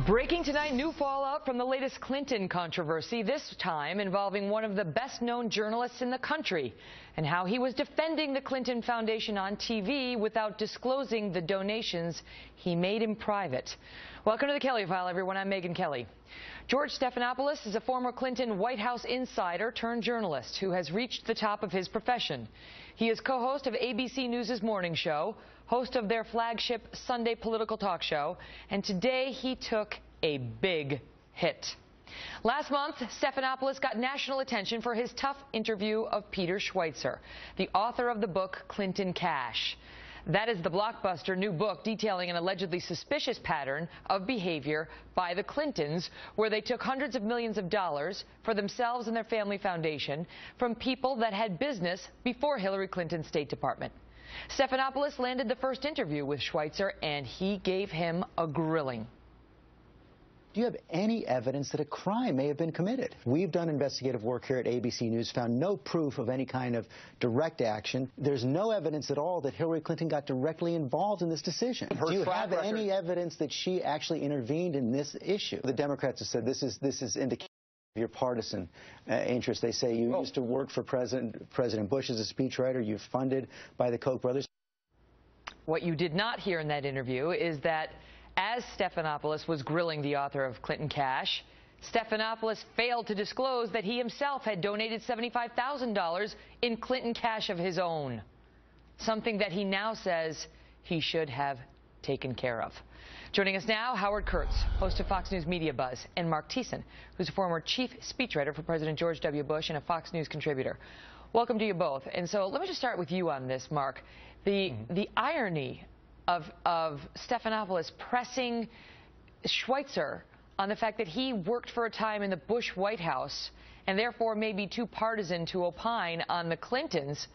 Breaking tonight, new fallout from the latest Clinton controversy, this time involving one of the best-known journalists in the country, and how he was defending the Clinton Foundation on TV without disclosing the donations he made in private. Welcome to the Kelly File, everyone. I'm Megyn Kelly. George Stephanopoulos is a former Clinton White House insider turned journalist who has reached the top of his profession. He is co-host of ABC News' morning show, host of their flagship Sunday political talk show, and today he took a big hit. Last month, Stephanopoulos got national attention for his tough interview of Peter Schweizer, the author of the book Clinton Cash. That is the blockbuster new book detailing an allegedly suspicious pattern of behavior by the Clintons, where they took hundreds of millions of dollars for themselves and their family foundation from people that had business before Hillary Clinton's State Department. Stephanopoulos landed the first interview with Schweizer, and he gave him a grilling. Do you have any evidence that a crime may have been committed? We've done investigative work here at ABC News, found no proof of any kind of direct action. There's no evidence at all that Hillary Clinton got directly involved in this decision. Do you have any evidence that she actually intervened in this issue? The Democrats have said this is indicative of your partisan interest. They say you used to work for President Bush as a speechwriter. You're funded by the Koch brothers. What you did not hear in that interview is that as Stephanopoulos was grilling the author of Clinton Cash, Stephanopoulos failed to disclose that he himself had donated $75,000 in Clinton Cash of his own, something that he now says he should have taken care of. Joining us now, Howard Kurtz, host of Fox News Media Buzz, and Marc Thiessen, who's a former chief speechwriter for President George W. Bush and a Fox News contributor. Welcome to you both. And so let me just start with you on this, Marc. The irony of Stephanopoulos pressing Schweizer on the fact that he worked for a time in the Bush White House and therefore may be too partisan to opine on the Clintons,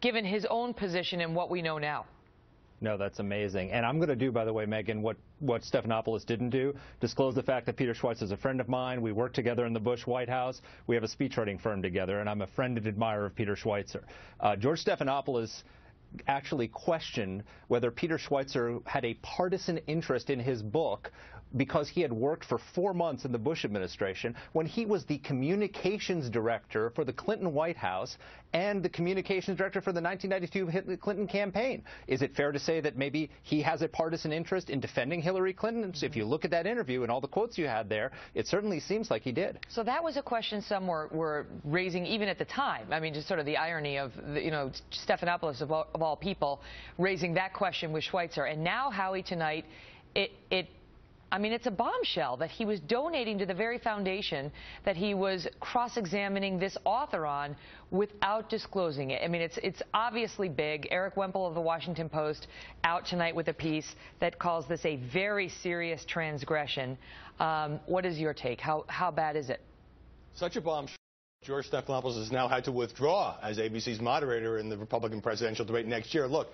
given his own position and what we know now. No, that's amazing. And I'm going to do, by the way, Megyn, what Stephanopoulos didn't do, disclose the fact that Peter Schweizer is a friend of mine. We worked together in the Bush White House. We have a speechwriting firm together, and I'm a friend and admirer of Peter Schweizer. George Stephanopoulos actually questioned whether Peter Schweizer had a partisan interest in his book because he had worked for 4 months in the Bush administration when he was the communications director for the Clinton White House and the communications director for the 1992 Clinton campaign. Is it fair to say that maybe he has a partisan interest in defending Hillary Clinton? So if you look at that interview and all the quotes you had there, it certainly seems like he did. So that was a question some were raising even at the time. I mean, just sort of the irony of, Stephanopoulos of all people raising that question with Schweizer. And now, Howie, tonight, it's a bombshell that he was donating to the very foundation that he was cross-examining this author on without disclosing it. I mean, it's obviously big. Eric Wemple of the Washington Post out tonight with a piece that calls this a very serious transgression. What is your take? How bad is it? Such a bombshell. George Stephanopoulos has now had to withdraw as ABC's moderator in the Republican presidential debate next year. Look,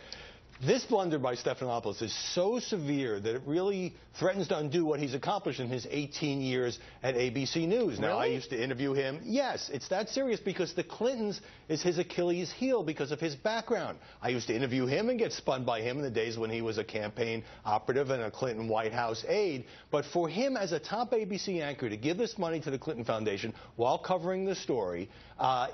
this blunder by Stephanopoulos is so severe that it really threatens to undo what he's accomplished in his 18 years at ABC News. Now, I used to interview him. Yes, it's that serious because the Clintons is his Achilles heel because of his background. I used to interview him and get spun by him in the days when he was a campaign operative and a Clinton White House aide. But for him as a top ABC anchor to give this money to the Clinton Foundation while covering the story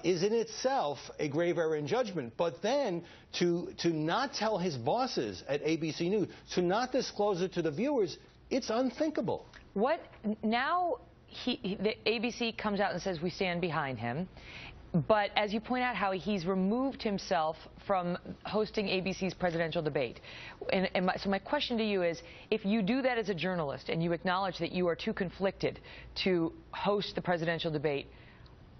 is in itself a grave error in judgment. But then to not tell his bosses at ABC News, to not disclose it to the viewers, it's unthinkable. What now? The ABC comes out and says we stand behind him, but as you point out, Howie, he's removed himself from hosting ABC's presidential debate. So my question to you is, if you do that as a journalist and you acknowledge that you are too conflicted to host the presidential debate,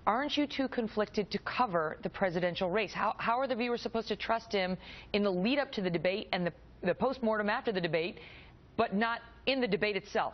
aren't you too conflicted to cover the presidential race? How are the viewers supposed to trust him in the lead up to the debate and the post-mortem after the debate, but not in the debate itself?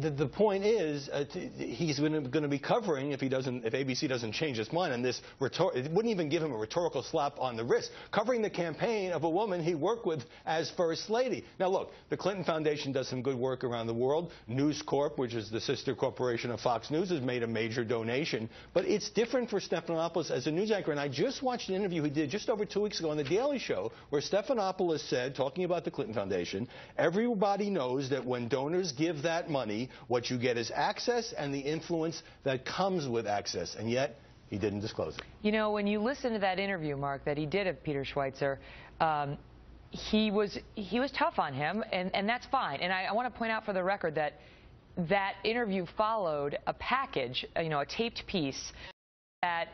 the point is, he's going to be covering if ABC doesn't change its mind on this. It wouldn't even give him a rhetorical slap on the wrist, covering the campaign of a woman he worked with as First Lady. Now, look, the Clinton Foundation does some good work around the world. News Corp, which is the sister corporation of Fox News, has made a major donation. But it's different for Stephanopoulos as a news anchor. And I just watched an interview he did just over 2 weeks ago on The Daily Show, where Stephanopoulos said, talking about the Clinton Foundation, everybody knows that when donors give that money, what you get is access and the influence that comes with access. And yet, he didn't disclose it. You know, when you listen to that interview, Mark, that he did of Peter Schweizer, he was tough on him, and that's fine. And I want to point out for the record that that interview followed a package, you know, a taped piece that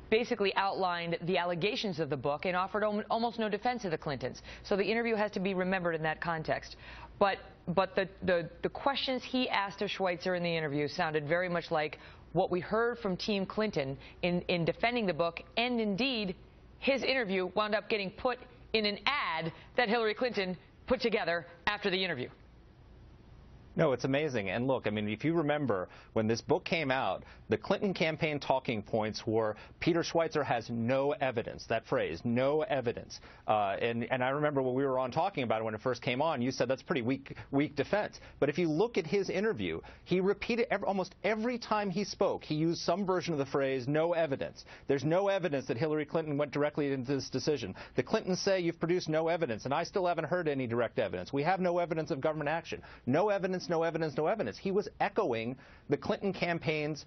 basically outlined the allegations of the book and offered almost no defense of the Clintons. So the interview has to be remembered in that context. But the questions he asked of Schweizer in the interview sounded very much like what we heard from Team Clinton in defending the book, and indeed his interview wound up getting put in an ad that Hillary Clinton put together after the interview. No, it's amazing. And look, I mean, if you remember, when this book came out, the Clinton campaign talking points were Peter Schweizer has no evidence, that phrase, no evidence. And I remember when we were on talking about it when it first came on, you said that's pretty weak defense. But if you look at his interview, he repeated almost every time he spoke, he used some version of the phrase, no evidence. There's no evidence that Hillary Clinton went directly into this decision. The Clintons say you've produced no evidence, and I still haven't heard any direct evidence. We have no evidence of government action. No evidence, no evidence, no evidence. He was echoing the Clinton campaign's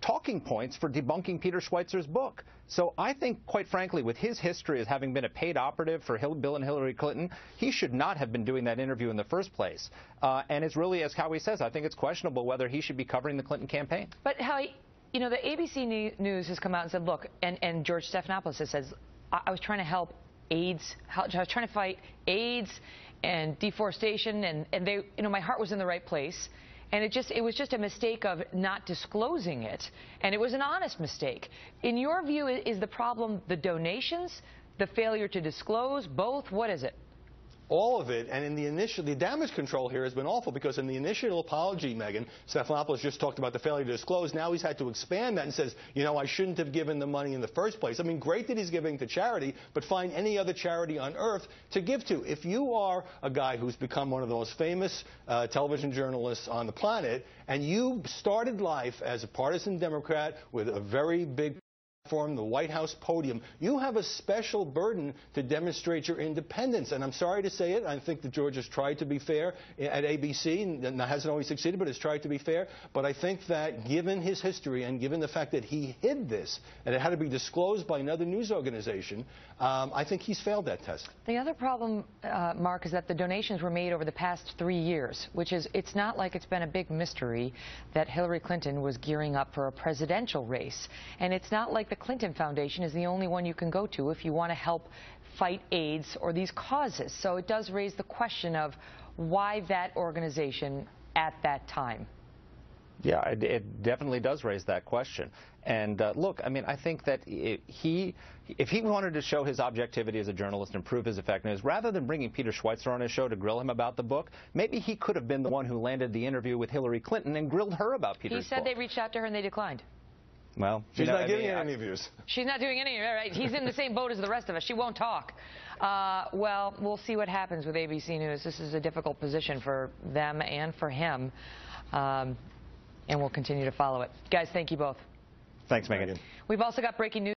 talking points for debunking Peter Schweizer's book. So I think, quite frankly, with his history as having been a paid operative for Bill and Hillary Clinton, he should not have been doing that interview in the first place. And it's really, as Howie says, I think it's questionable whether he should be covering the Clinton campaign. But Howie, you know, the ABC News has come out and said, look, and George Stephanopoulos says, I was trying to help AIDS. I was trying to fight AIDS and deforestation, and they, you know, my heart was in the right place. And it was just a mistake of not disclosing it. And it was an honest mistake. In your view, is the problem the donations, the failure to disclose, both? What is it? All of it, and in the damage control here has been awful, because in the initial apology, Megyn, Stephanopoulos just talked about the failure to disclose. Now he's had to expand that and says, you know, I shouldn't have given the money in the first place. I mean, great that he's giving to charity, but find any other charity on earth to give to. If you are a guy who's become one of the most famous television journalists on the planet, and you started life as a partisan Democrat with a very big the White House podium, you have a special burden to demonstrate your independence. And I'm sorry to say it, I think that George has tried to be fair at ABC, and hasn't always succeeded, but has tried to be fair. But I think that given his history and given the fact that he hid this, and it had to be disclosed by another news organization, I think he's failed that test. The other problem, Mark, is that the donations were made over the past 3 years, which is, it's not like it's been a big mystery that Hillary Clinton was gearing up for a presidential race. And it's not like the Clinton Foundation is the only one you can go to if you want to help fight AIDS or these causes. So it does raise the question of why that organization at that time. Yeah, it definitely does raise that question. And look, I mean, I think that if he wanted to show his objectivity as a journalist and prove his effectiveness, rather than bringing Peter Schweizer on his show to grill him about the book, maybe he could have been the one who landed the interview with Hillary Clinton and grilled her about Peter's book. He said they reached out to her and they declined. Well, she's not giving any interviews. She's not doing any, right? He's in the same boat as the rest of us. She won't talk. Well, we'll see what happens with ABC News. This is a difficult position for them and for him. And we'll continue to follow it. Guys, thank you both. Thanks, Megyn. We've also got breaking news.